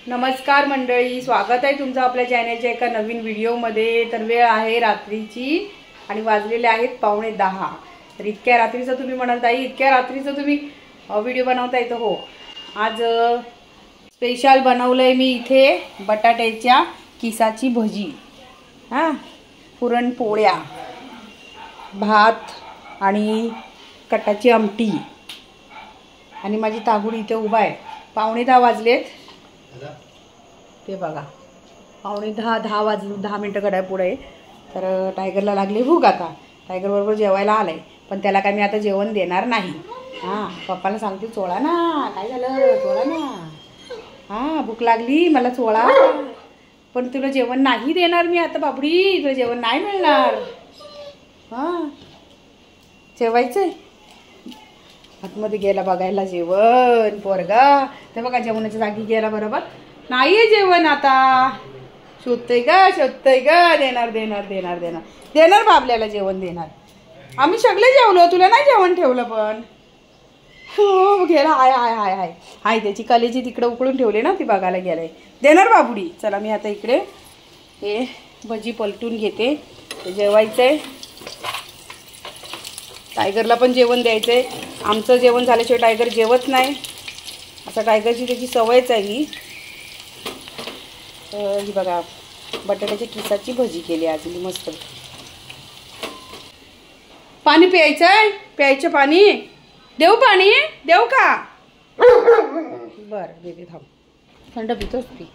नमस्कार मंडळी, स्वागत आहे तुमचं आपल्या चॅनलच्या एका नवीन व्हिडिओमध्ये। तर वेळ आहे रात्रीची आणि वाजलेले आहेत 9:15। तर इतक्या रात्रीचं तुम्ही म्हणाल ताई इतक्या रात्रीचं तुम्ही व्हिडिओ बनवताय? तर हो, आज स्पेशल बनवलंय मी इथे बटाट्याच्या किसाची भजी, पुरणपोळ्या, भात आणि कटाची आमटी आणि माझी तागुडी इथे उभा आहे। 9:15 वाजलेत ते बघा, 9:10 वाजले, 10 मिनिटं घड्याळ पुढे। तर टायगरला लागली भूक, आता टायगर बरोबर जेवायला आलाय, पण त्याला काय मी आता जेवण देणार नाही। पप्पाला सांगते चोळा ना, काय झालं चोळा ना, भूक लागली मला चोळा, पण तुला जेवण नाही देणार मी आता बाबडी, तुला जेवण नाही मिळणार। जेवायचंय, आतमध्ये गेला बघायला जेवण पोरगा, ते बघा जेवणाच्या जागी गेला बरोबर, नाहीये जेवण आता, शोधतोय ग, देणार देणार देणार देणार देणार बाबल्याला जेवण देणार। आम्ही सगळे जेवलो, तुला नाही जेवण ठेवलं पण। हो गेला, हाय हाय हाय हाय हाय, त्याची कलेची तिकडे उकळून ठेवले ना, ती बघायला गेलाय, देणार बाबुडी। चला मी आता इकडे हे भजी पलटून घेते, जेवायचंय, टायगरला पण जेवण द्यायचंय। आमचं जेवण झाल्याशिवाय टायगर जेवत नाही, असं टायगरची त्याची सवयच आहे ही। ही बघा बटाट्याच्या किसाची भजी केली आज मी मस्त। पाणी प्यायचंय, प्यायचं पाणी देऊ, पाणी देऊ का? बरं देते, थांब, थंड पितोस पी,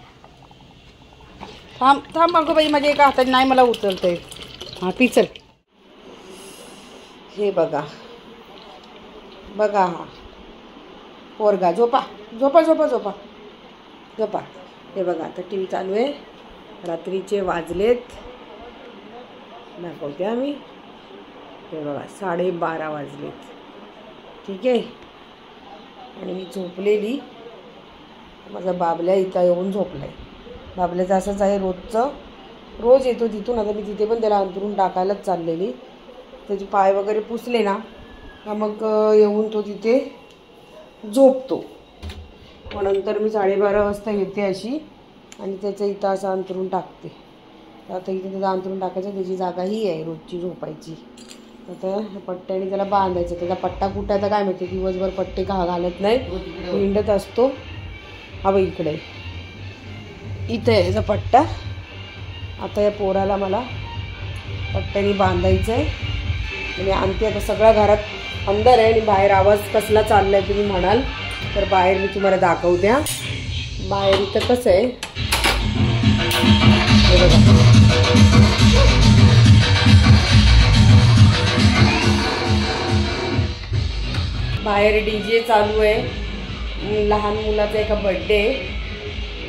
थांब थांब अगं बाई, माझ्या एका हाताने नाही मला उचलतंय। पी चल। हे बघा बघा, हा पोरगा झोपा झोपा झोपा झोपा झोपा। हे बघा आता टी व्ही चालू आहे, रात्रीचे वाजलेत, दाखवते आम्ही, हे बघा 12:30 वाजलेत, ठीक आहे। आणि मी झोपलेली, माझा बाबल्या इथं येऊन झोपलाय। बाबल्याचं असंच आहे रोजचं, रोज येतो तिथून, आता मी तिथे पण त्याला अंथरून टाकायलाच चाललेली, त्याचे पाय वगैरे पुसले ना का मग येऊन तो तिथे झोपतो। मग नंतर मी 12:30 वाजता येते अशी, आणि त्याचं इथं असं अंथरून टाकते। आता इथे त्याचं अंथरून टाकायचं, त्याची जागा ही आहे रोजची झोपायची। आता पट्ट्याने त्याला बांधायचं, त्याचा पट्टा कुठायचा काय माहिती, दिवसभर पट्टे घालत नाही, हिंडत असतो। हा बाई इकडे इथे आहे याचा पट्टा। आता या पोराला मला पट्ट्याने बांधायचं आहे, मी आणते आता। सगळ्या घरात अंदर आहे आणि बाहेर आवाज कसला चाललाय तुम्ही म्हणाल, तर बाहेर मी तुम्हाला दाखवते। बाहेर इथं कसं आहे हे बघा, बाहेर DJ चालू आहे, लहान मुलाचा एका बर्थडे।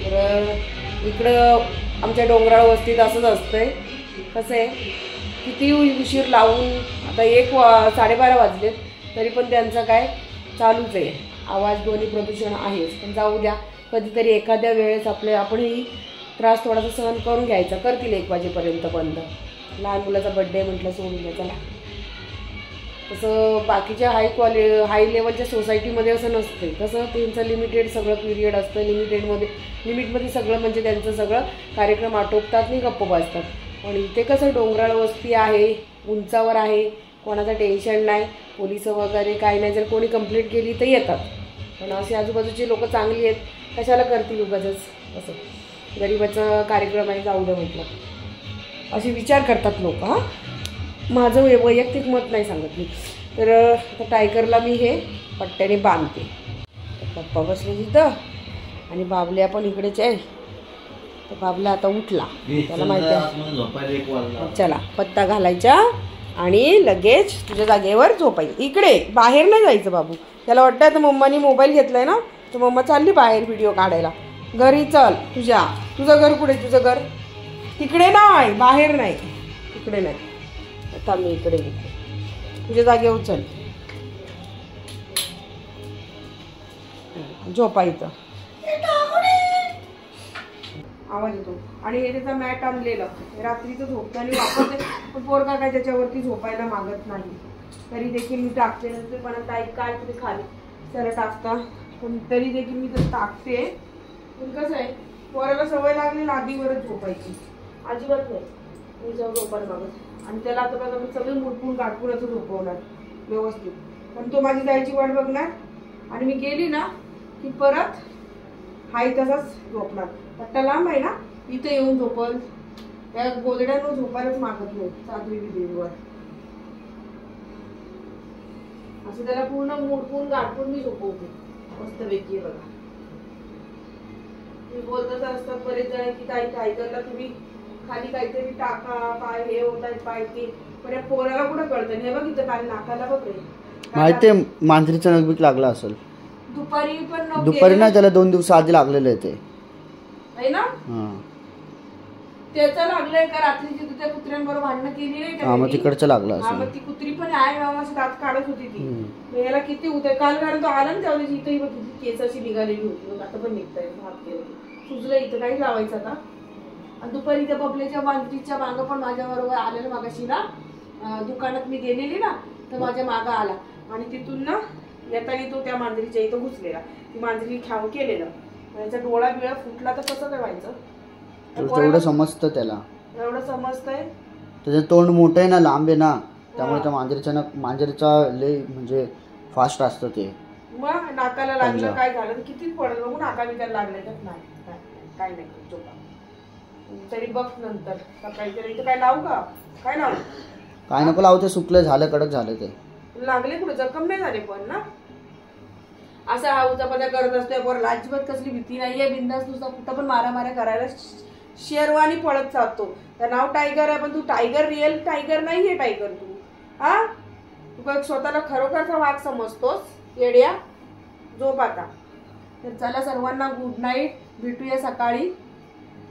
तर इकडं आमच्या डोंगराळ वस्तीत असंच असतंय, कसं आहे किती उशीर लावून, आता 12:30 वाजलेत तरी पण त्यांचं काय चालूच आहे, आवाज ध्वनी प्रदूषण आहेच। पण जाऊ द्या, कधीतरी एखाद्या वेळेस आपणही त्रास थोडासा सहन करून घ्यायचा, करतील 1 वाजेपर्यंत बंद। लहान मुलाचा बड्डे म्हटलं सोडून द्या चला। तसं बाकीच्या हाय लेवलच्या सोसायटीमध्ये असं नसते, तसं त्यांचं लिमिटेड सगळं पिरियड असतं, लिमिटमध्ये सगळं, म्हणजे त्यांचं सगळं कार्यक्रम आटोपतात आणि गप्प बसतात। पण इथे कसं डोंगराळ वस्ती आहे, उंचावर आहे, कोणाचं टेन्शन नाही, पोलिस वगैरे काही नाही, जर कोणी कंप्लेंट केली तर येतात। पण असे आजूबाजूचे लोक चांगली आहेत, कशाला करतील उगाचच, असं गरिबाचा कार्यक्रम आहे जाऊ द्या म्हटलं, असे विचार करतात लोक। माझं वैयक्तिक मत नाही सांगत मी। तर आता टायगरला मी हे पट्ट्याने बांधते, पप्पा बसले तिथं आणि बाबल्या पण इकडेच आहे। तर बाबला आता उठला, त्याला माहिती आहे, चला पत्ता घालायचा आणि लगेच तुझ्या जागेवर झोपायचं। इकडे बाहेर नाही जायचं बाबू, त्याला वाटतं आता मम्मानी मोबाईल घेतलाय ना, तर मम्मा चालली बाहेर व्हिडिओ काढायला। घरी चल, तुझं घर कुठे, तुझं घर तिकडे नाही, बाहेर नाही, इकडे नाही, आता मी इकडे घेते, तुझ्या जागेवर चल, झोपा इथं, आवाज येतो। आणि हे त्याचा मॅट आणलेलं रात्रीचं झोपताना वापरते, पण पोरगा काय त्याच्यावरती झोपायला मागत नाही, तरी देखील मी टाकते। नंतर पण ताई काय तुम्ही खाली त्याला टाकता, पण तरी देखील मी तर टाकते। पण कसं आहे पोराला सवय लागली लादीवरच झोपायची, अजिबात नाही मी जेव्हा झोपायला मागत. आणि त्याला आता बघा मी सगळं मुडपून गाठपून असं झोपवणार व्यवस्थित, पण तो माझी जायची वाट बघणार आणि मी गेली ना की परत हाय तसाच झोपणार. पट्टा लांब आहे ना, इथं येऊन झोपल, त्या गोदड्यांवर झोपायलाच मागत नाही साधवी देवीवर. असं त्याला पूर्ण मुडपून गाठपून मी झोपवते मस्तपैकी. बघा मी बोलतच असतात बरेच जण की ताई टायगरला तुम्ही खाली काहीतरी टाका, पाय हे होत आहेत पाय ते, पण या पोराला कुठं कळतं. हे बघ इथं काल नाकाला बघ रे माहिती मांजरीचा नखबीक लागला असेल दुपारी, पण दुपारी ना त्याला 2 दिवस आधी लागलेलं आहे ते आहे ना. त्याचं लागलंय का रात्रीची तू त्या कुत्र्यांबरोबर भांडणं केली नाही का? मग तिकडचं लागलं असेल. मग ती कुत्री पण आहे मामाची दात काढत होती ती, याला किती होतंय काल, कारण तो आला ना त्यावेळेस इथंही बघ केस अशी निघालेली होती, आता पण निघताय भात केलं सुजलं इथं काही लावायचं आता. आणि दुपारी त्या बबलेच्या मांजरीच्या मागं पण माझ्या बरोबर आलेलं मागाशी ना, दुकानात मी गेलेली ना तर माझ्या मागं आला आणि तिथून ना येताना तो त्या मांजरीच्या इथं घुसलेला, ती मांजरी ठाव केलेलं, त्याचा डोळा बिळा फुटला तर कसं काय व्हायचं. तेवढं समजतं त्याला, एवढं समजतंय. त्याचं तोंड मोठं आहे ना, लांब आहे ना, त्यामुळे त्या मांजरीचा लय म्हणजे फास्ट असतं ते. मग नाकाला लागलं काय झालं किती पडलं बघू, नाका बिकायला लागलं तर नाही काय नाही झोपा तरी बघ नंतर काहीतरी. इथं काय लावू का, काय लावू, काय नको लावू, ते सुकलं झालं, कडक झालं ते. लागले कुठे, जखम नाही झाले पण ना. असा हा उचापत्या करत असतोय पोराला अजिबात कसली भीती नाहीये, बिंदास नुसता कुठं पण मारामाऱ्या करायला शेरवानी पळत चालतो. तर नाव टायगर आहे पण तू टायगर रिअल टायगर नाहीये. टायगर तू हा तू स्वतःला खरोखरचा वाघ समजतोस येड्या. झोप आता. तर चला सर्वांना गुड नाईट, भेटूया सकाळी.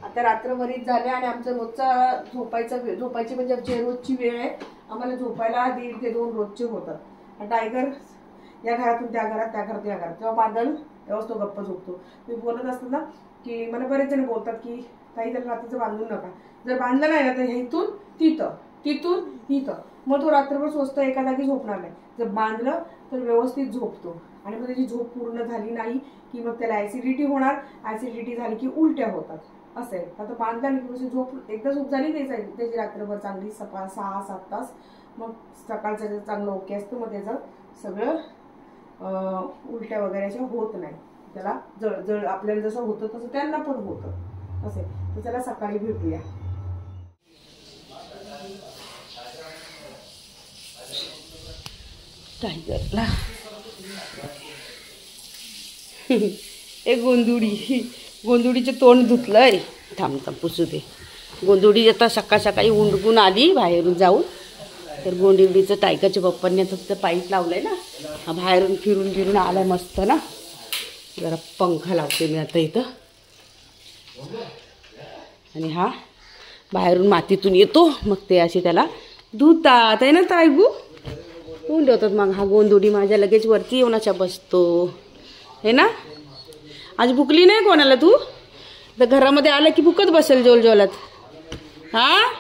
आता रात्र बरीच झाले आणि आमचं रोजचा झोपायची म्हणजे जे रोजची वेळ आहे आम्हाला झोपायला 1.5 ते 2 रोजचे होतात. टायगर या घरातून त्या घरात, त्या घरात या घरात, तेव्हा बांधल तेव्हाच तो गप्प झोपतो. मी बोलत असतो ना की मला बरेच जण बोलतात की काही त्याला रात्रीचं बांधून नका, जर बांधलं नाही ना तर इथून तिथं तिथून इथं, मग तो रात्रभर स्वस्त एका जागी झोपणार नाही. जर बांधलं तर व्यवस्थित झोपतो आणि मग त्याची झोप पूर्ण झाली नाही की मग त्याला ऍसिडिटी होणार, ऍसिडिटी झाली की उलट्या होतात. असं आहे. आता बांधला की झोप एकदा झोप झाली त्याची रात्रभर चांगली 6-7 तास, मग सकाळचं चांगलं ओके असतं, मग त्याचं सगळं उलट्या वगैरे अशा होत नाही. त्याला जळ आपल्याला जसं होतं तसं त्यांना पण होतं असे. तर त्याला सकाळी भेटूया. टायगरला एक गोंधुडीचे तोंड धुतलंय. थांब पुसू दे. गोंधुडी आता सकाळी उंडकून आली बाहेरून जाऊन, तर गोंधुडीचं टायगरच्या पप्पांनी आता पाईप लावलंय ना, हा बाहेरून फिरून आलाय मस्त ना. जरा पंखा लावते मी आता इथं, आणि हा बाहेरून मातीतून येतो, मग ते अशी त्याला धुतात आहे ना टायगू, धुवून ठेवतात. मग हा गोंधुडी माझ्या लगेच वरती येऊन अशा बसतो है ना. आज भुकली नाही कोणाला तू, तर घरामध्ये आलं की भुकत बसेल जोलजोलात. हा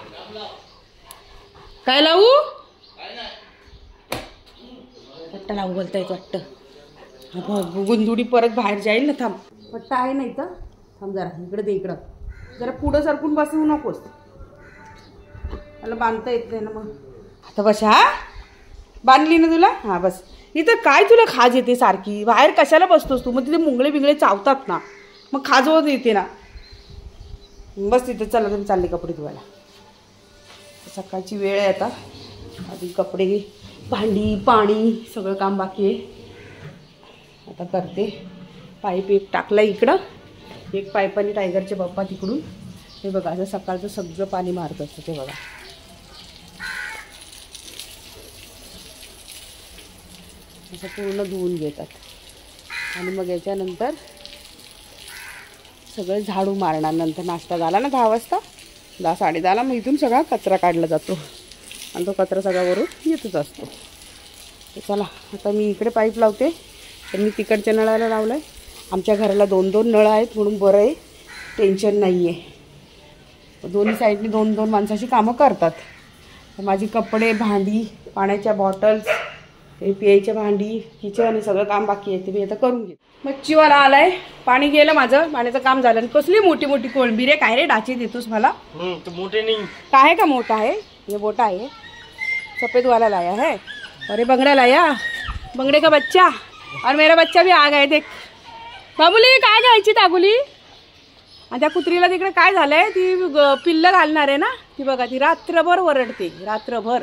काय लावू, पट्टा लावू बोलता येत वाटतं. हा गोंधुडी परत बाहेर जाईल ना. थांब, पट्टा आहे ना इथं, थांब जरा इकडे दे, इकडं जरा पुढं सरकून बसवू नकोस, मला बांधता येत नाही ना. मग आता बस. हा बांधली ना तुला, हा बस. इथं काय तुला खाज येते सारखी, बाहेर कशाला बसतोस तू, मग तिथे मुंगळे बिंगळे चावतात ना, मग खाजवत येते ना. बस तिथे. चला तुम्ही चालले कपडे धुवायला, सकाळची वेळ आहे आता. आधी कपडे, भांडी, पाणी सगळं काम बाकी आहे. आता करते. पाईप एक टाकला इकडं, एक पाईपाने टायगरचे पप्पा तिकडून. हे बघा असं सकाळचं सगळं पाणी मारत असतं ते बघा. असं पूर्ण धुवून घेतात आणि मग याच्यानंतर सगळं झाडू मारणार. नंतर नाश्ता झाला ना 10 वाजता, 10-10:30ला, मग इथून सगळा कचरा काढला जातो आणि तो कचरा सगळा वरून येतच असतो. तर चला आता मी इकडे पाईप लावते. तर मी तिकडच्या नळाला लावलं आहे. आमच्या घराला 2-2 नळ आहेत म्हणून बरं आहे, टेन्शन नाही आहे. दोन्ही साईडनी 2-2 माणसाची कामं करतात. तर माझी कपडे, भांडी, पाण्याच्या बॉटल्स हे पियायच्या भांडी किचन आणि सगळं काम बाकी आहे ते मी आता करून घेते. मच्छीवाला आलाय, पाणी गेलं माझं, पाण्याचं काम झालं. आणि कसली मोठी मोठी कोळंबी रे, काय रे डाची देतोस मला? मोठे नहीं काहे का मोठा है ये, मोटा है सफेद वाला लाया है. अरे बंगड़ा लाया, बंगड़े का बच्चा. और मेरा बच्चा भी आ गया देख. बाबुली काय घ्यायची ताबुली? आणि त्या कुत्रीला तिकडे काय झालंय, ती पिल्लं घालणार आहे ना, ती बघा ती रात्रभर वरडते रात्रभर.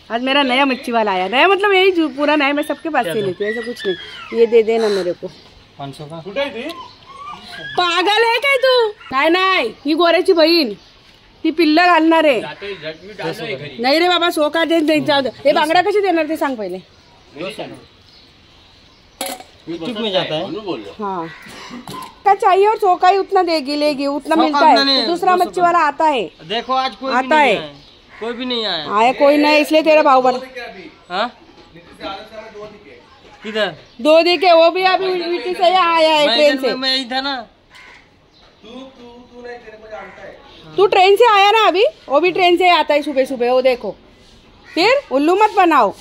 आज मेरा नया मच्छी वाला आया, नया मतलब यही पूरा नया, मैं सबके पास से लेती हूँ, ऐसा कुछ नहीं. ये दे देना मेरे को. 500 का. पागल आहे काय तू? नाही नाही, ही गोऱ्याची बहीण, ती पिल्लं घालणार आहे. नाही रे बाबा, सो का दे. हे बांगडा कशी देणार ते सांग पहिले. यूट्यूब में जाता है. हाँ क्या चाहिए और चौकाई उतना देगी लेगी, उतना मिलता है. दूसरा मच्छी वाला आता है. देखो आज कोई आता भी नहीं है. है. कोई भी नहीं आया. आया कोई नहीं, इसलिए तेरा भाव बढ़. हाँ किधर 2 दिखे, वो भी अभी वीटी से आया है ट्रेन से. मैं यही था ना. तू ट्रेन से आया ना अभी, वो भी ट्रेन से आता है सुबह सुबह. वो देखो, फिर उल्लू मत बनाओ.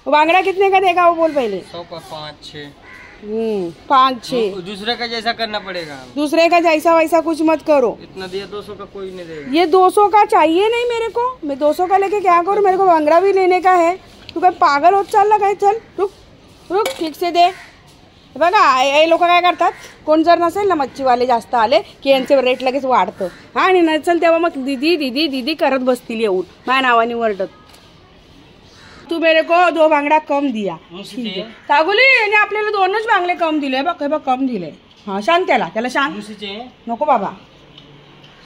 बांगड़ा कितने का देगा वो बोल पहले. 100 का 5-6. 5-6. दूसरे का जैसा करना पड़ेगा. दूसरे का जैसा वैसा कुछ मत करो. इतना दिया 200 का कोई नहीं देगा. ये 200 का चाहिए नहीं मेरे को, मैं 200 का लेके क्या करूँ, मेरे को बांगड़ा भी लेने का है. तू काय पागल होत चालला काय. चल रुक रुक, ठीक से दे. बघा हे लोक काय करतात, कोण जर नसेल ना मच्छीवाले जास्त आले की यांचे रेट लगेच वाढतं. हा, आणि नसेल तेव्हा मग दीदी दीदी दीदी करत बसतील येऊन माझ्या नावाने वरडत. तू मेरे को 2 बांगडा कम दिया. तागुली याने आपल्याला 2च बांगडे कम दिले. बघ बघ कम दिले. हाँ शांत, त्याला शांत. नको बाबा,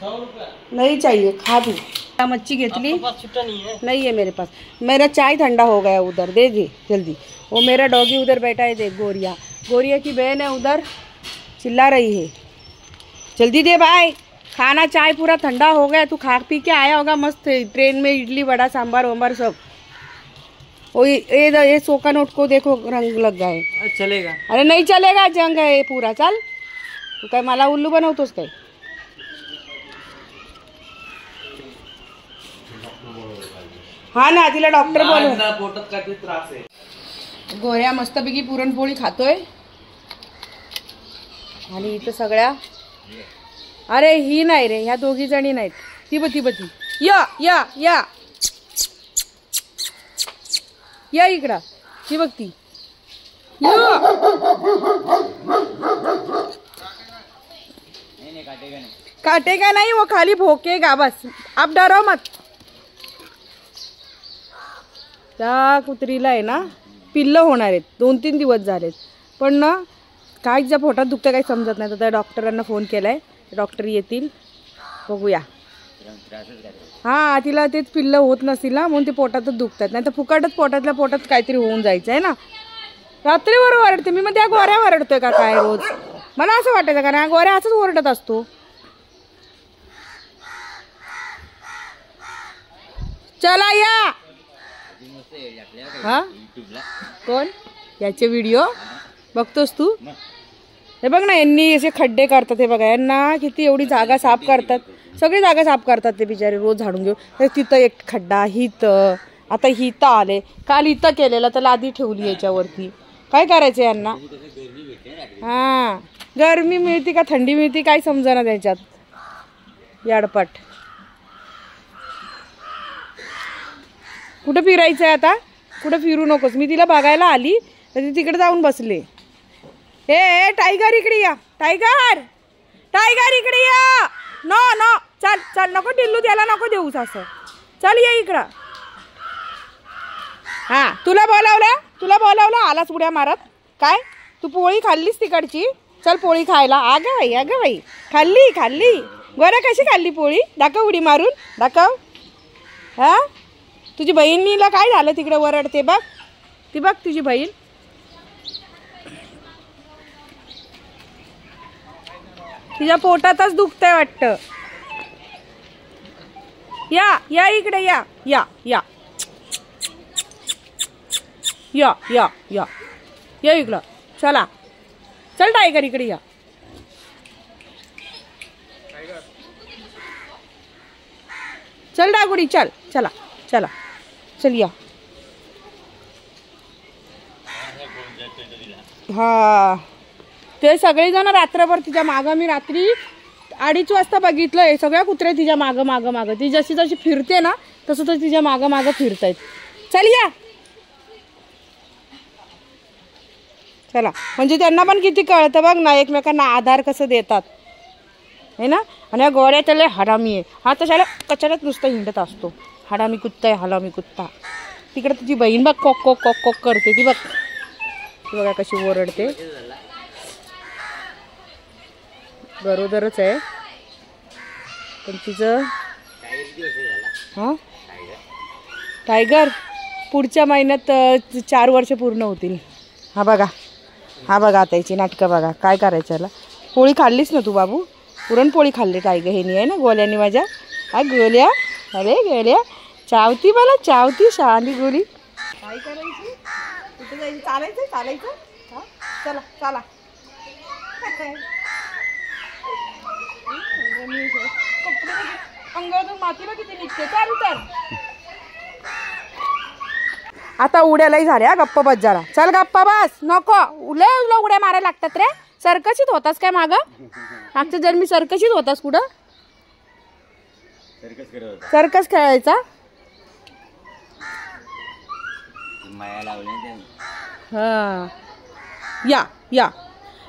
100 रुपया नहीं चाहिए, खा तू. मच्छी घेतली नहीं है मेरे पास. मेरा चाय ठंडा हो गया उधर, दे दे जल्दी. वो मेरा डॉगी उधर बैठा है, देख गोरिया, गोरिया की बहन है उधर, चिल्ला रही है. जल्दी दे भाई, खाना चाय पूरा ठंडा हो गया. तू खा पी के आया होगा मस्त ट्रेन में, इडली वड़ा सांभर वंबर सब. ये सोका नोट को देखो रंग लग गया है. चलेगा. अरे नहीं चलेगा, जंग है पूरा. चल तू काय मला उल्लू बनवतोस काय. हा ना, तिला डॉक्टर बोलव. गोऱ्या मस्तपैकी पुरणपोळी खातोय. आणि इथं सगळ्या, अरे ही नाही रे, ह्या 2 जणी नाहीत. ती बती या या या या इकडं. ती बघती काटेगा नहीं, वो खाली भोकेगा बस. आप डरो मत. त्या कुत्रीला आहे ना पिल्लं होणार आहेत, 2-3 दिवस झालेत. पण ना काय ज्या पोटात दुखतं काही समजत नाही. तर त्या डॉक्टरांना फोन केलाय, डॉक्टर येतील, बघूया. हां, तिला तेच पिल्लं होत नसतील ना, म्हणून ते पोटातच दुखतात. नाही तर फुकटच पोटातल्या पोटात काहीतरी होऊन जायचं आहे ना. रात्रीवर ओरडते मी, मग त्या गोऱ्या ओरडतोय का काय रोज? मला असं वाटायचं का ना गोऱ्या असंच ओरडत असतो. चला या. हा कोण याचे व्हिडिओ बघतोस तू? हे बघ ना, यांनी असे खड्डे करतात. हे बघा, यांना किती एवढी जागा साफ करतात. सगळी जागा साफ करतात ते बिचारे रोज झाडून घेऊन. तिथं एक खड्डा, हिथं, आता हिथं आले. काल इथं केलेलं तर लादी ठेवली याच्यावरती. काय करायचं यांना? हां, गरमी मिळती का थंडी मिळती काय समजना त्याच्यात. याडपट. कुठं फिरायचं आहे आता? कुठं फिरू नकोस. मी तिला बघायला आली तर ती तिकडे जाऊन बसले. हे टायगर इकडे या. टायगर टायगर इकडे या. नो नो, चल चल, नको टिल्लू, त्याला नको देऊस असं. चल ये इकडं. हां, तुला बोलावलं आलाच उड्या मारत. काय तू पोळी खाल्लीस तिकडची? चल पोळी खायला. अगं बाई खाल्ली. गोऱ्या कशी खाल्ली पोळी? दाखव उडी मारून, दाखव. हां, तुझी बहिणीला काय झालं तिकडे वरडते बघ. ती बघ तुझी बहीण. तिच्या पोटातच दुखतंय वाटतं. या इकडे या या या या या या या इकडं. चला चल टायगर इकडे या. चल डागुडी, चल चला चला चल या. हा ते सगळेजण रात्रभर तिच्या मागं, मी रात्री 2:30 वाजता बघितलंय, सगळ्या कुत्रे तिच्या मागं ती जशी जशी फिरते ना तसं तर तिच्या मागं फिरतायत. चल या चला, म्हणजे त्यांना पण किती कळतं बघ ना, एकमेकांना आधार कसं देतात है ना. आणि या गोड्या त्याला हरामी आहे, हा तशाला कचऱ्यात नुसतं हिंडत असतो. हरामी कुत्ता आहे, हरामी कुत्ता. तिकडे तुझी बहीण बघ कॉक कॉक कॉक कॉक करते, ती बघा कशी ओरडते. गरोदरच आहे पण तिचं हा टायगर पुढच्या महिन्यात 4 वर्ष पूर्ण होतील. हा बघा आता याची नाटकं बघा. काय करायचं याला. पोळी खाल्लीस ना तू बाबू, पुरणपोळी खाल्ली टायगर हेनी आहे ना गोल्यानी माझ्या. हा गोल्या, अरे गोल्या चावती मला, चावती शहाणी गोली. काय करायची, कुठे जायचं, चालायचं हा चला चला. अंगावरून मातीला किती निघते. चालू तर आता उड्यालाही झाल्या. गप्प बस जरा, चल गप्पा बस, नको उल्या उड्या मारायला लागतात रे. सर्कशीत होतास काय मागच्या जन्मी सर्कशीत होतास कुठं. सर्कस खेळायचा. हा या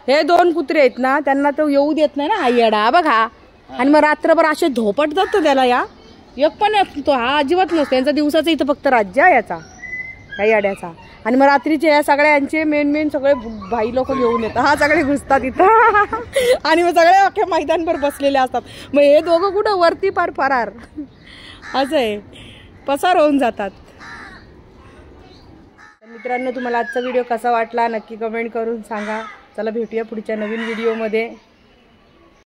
हे 2 कुत्रे आहेत ना, त्यांना तो येऊ देत नाही ना हा येडा बघा. आणि मग रात्रभर असे धोपटतात तो त्याला. या एक पण तो हा अजिबात नसतो. यांचा दिवसाचं इथं फक्त राज्य आहे याचा, ह्या येड्याचा. आणि मग रात्रीचे या सगळ्यांचे मेन सगळे भाई लोक घेऊन येतात. हा सगळे घुसतात इथं आणि मग सगळे अख्ख्या मैदानभर बसलेले असतात. मग हे दोघं कुठं वरती पार फरार असं आहे, पसार होऊन जातात. मित्रांनो तुम्हाला आजचा व्हिडिओ कसा वाटला नक्की कमेंट करून सांगा. चला भेटूया पुढच्या नवीन व्हिडिओमध्ये.